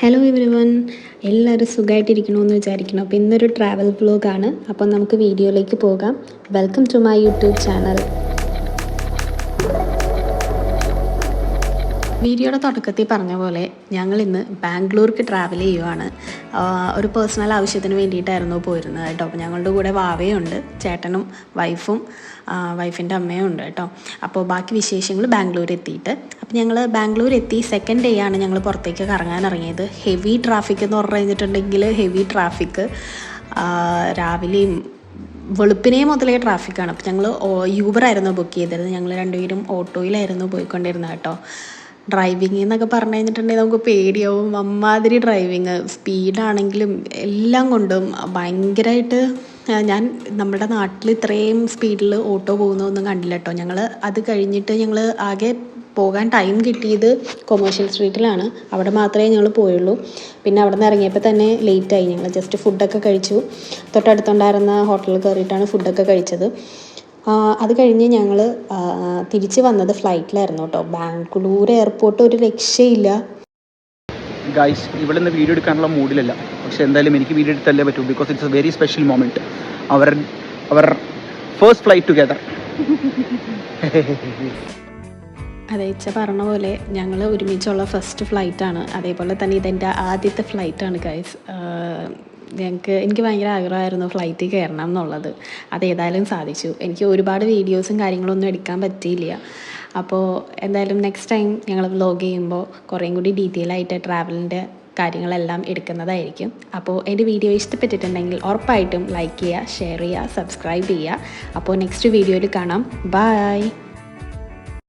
Hello everyone, എല്ലാവരും സുഖമായിട്ടിരിക്കണമെന്ന് വിചാരിക്കണം. അപ്പോൾ ഇന്നൊരു ട്രാവൽ വ്ലോഗാണ്. അപ്പോൾ നമുക്ക് വീഡിയോയിലേക്ക് പോകാം. Welcome to my YouTube channel. വീഡിയോയുടെ തുടക്കത്തിൽ പറഞ്ഞ പോലെ ഞങ്ങൾ ഇന്ന് ബാംഗ്ലൂർക്ക് ട്രാവൽ ചെയ്യുവാണ്. ഒരു പേഴ്സണൽ ആവശ്യത്തിന് വേണ്ടിയിട്ടായിരുന്നു പോയിരുന്നത് കേട്ടോ. അപ്പോൾ ഞങ്ങളുടെ കൂടെ വാവയുണ്ട്, ചേട്ടനും വൈഫും വൈഫിൻ്റെ അമ്മയും ഉണ്ട് കേട്ടോ. അപ്പോൾ ബാക്കി വിശേഷങ്ങൾ ബാംഗ്ലൂർ എത്തിയിട്ട്. അപ്പോൾ ഞങ്ങൾ ബാംഗ്ലൂർ എത്തി സെക്കൻഡ് ഡേ ആണ് ഞങ്ങൾ പുറത്തേക്ക് കറങ്ങാൻ ഇറങ്ങിയത്. ഹെവി ട്രാഫിക് എന്ന് പറഞ്ഞു കഴിഞ്ഞിട്ടുണ്ടെങ്കിൽ ഹെവി ട്രാഫിക് രാവിലെയും വെളുപ്പിനെ മുതലേ ട്രാഫിക്കാണ്. അപ്പോൾ ഞങ്ങൾ യൂബറായിരുന്നു ബുക്ക് ചെയ്തിരുന്നത്. ഞങ്ങൾ രണ്ടുപേരും ഓട്ടോയിലായിരുന്നു പോയിക്കൊണ്ടിരുന്നത് കേട്ടോ. ഡ്രൈവിംഗ് എന്നൊക്കെ പറഞ്ഞു കഴിഞ്ഞിട്ടുണ്ടെങ്കിൽ നമുക്ക് പേടിയാവും. അമ്മാതിരി ഡ്രൈവിങ്, സ്പീഡാണെങ്കിലും എല്ലാം കൊണ്ടും ഭയങ്കരമായിട്ട്. ഞാൻ നമ്മുടെ നാട്ടിൽ ഇത്രയും സ്പീഡിൽ ഓട്ടോ പോകുന്നതൊന്നും കണ്ടില്ല കേട്ടോ. ഞങ്ങൾ അത് കഴിഞ്ഞിട്ട് ഞങ്ങൾ ആകെ പോകാൻ ടൈം കിട്ടിയത് കൊമേഴ്ഷ്യൽ സ്ട്രീറ്റിലാണ്. അവിടെ മാത്രമേ ഞങ്ങൾ പോയുള്ളൂ. പിന്നെ അവിടെ നിന്ന് ഇറങ്ങിയപ്പോൾ തന്നെ ലേറ്റായി. ഞങ്ങൾ ജസ്റ്റ് ഫുഡൊക്കെ കഴിച്ചു. തൊട്ടടുത്തുണ്ടായിരുന്ന ഹോട്ടലിൽ കയറിയിട്ടാണ് ഫുഡൊക്കെ കഴിച്ചത്. അത് കഴിഞ്ഞ് ഞങ്ങൾ തിരിച്ച് വന്നത് ഫ്ലൈറ്റിലായിരുന്നു കേട്ടോ. ബാംഗ്ലൂർ എയർപോർട്ട് ഒരു രക്ഷയില്ല. ഗൈസ്, ഇവിടെ നിന്ന് വീഡിയോ എടുക്കാനുള്ള മൂഡിലല്ല, പക്ഷെ എന്തായാലും എനിക്ക് വീഡിയോ എടുത്തല്ലേ പറ്റൂ. Because it's a very special moment. Our first flight together. അതെ, ഇച്ച പറഞ്ഞ പോലെ ഞങ്ങൾ ഒരുമിച്ചുള്ള ഫസ്റ്റ് ഫ്ലൈറ്റാണ്. അതേപോലെ തന്നെ ഇതെൻ്റെ ആദ്യത്തെ ഫ്ലൈറ്റാണ് ഗൈസ്. എനിക്ക് ഭയങ്കര ആഗ്രഹമായിരുന്നു ഫ്ലൈറ്റിൽ കയറണം എന്നുള്ളത്. അതേതായാലും സാധിച്ചു. എനിക്ക് ഒരുപാട് വീഡിയോസും കാര്യങ്ങളൊന്നും എടുക്കാൻ പറ്റിയില്ല. അപ്പോൾ എന്തായാലും നെക്സ്റ്റ് ടൈം ഞങ്ങൾ വ്ലോഗ് ചെയ്യുമ്പോൾ കുറേയും കൂടി ഡീറ്റെയിൽ ആയിട്ട് ട്രാവലിൻ്റെ കാര്യങ്ങളെല്ലാം എടുക്കുന്നതായിരിക്കും. അപ്പോൾ എൻ്റെ വീഡിയോ ഇഷ്ടപ്പെട്ടിട്ടുണ്ടെങ്കിൽ ഉറപ്പായിട്ടും ലൈക്ക് ചെയ്യുക, ഷെയർ ചെയ്യുക, സബ്സ്ക്രൈബ് ചെയ്യുക. അപ്പോൾ നെക്സ്റ്റ് വീഡിയോയിൽ കാണാം. ബൈ.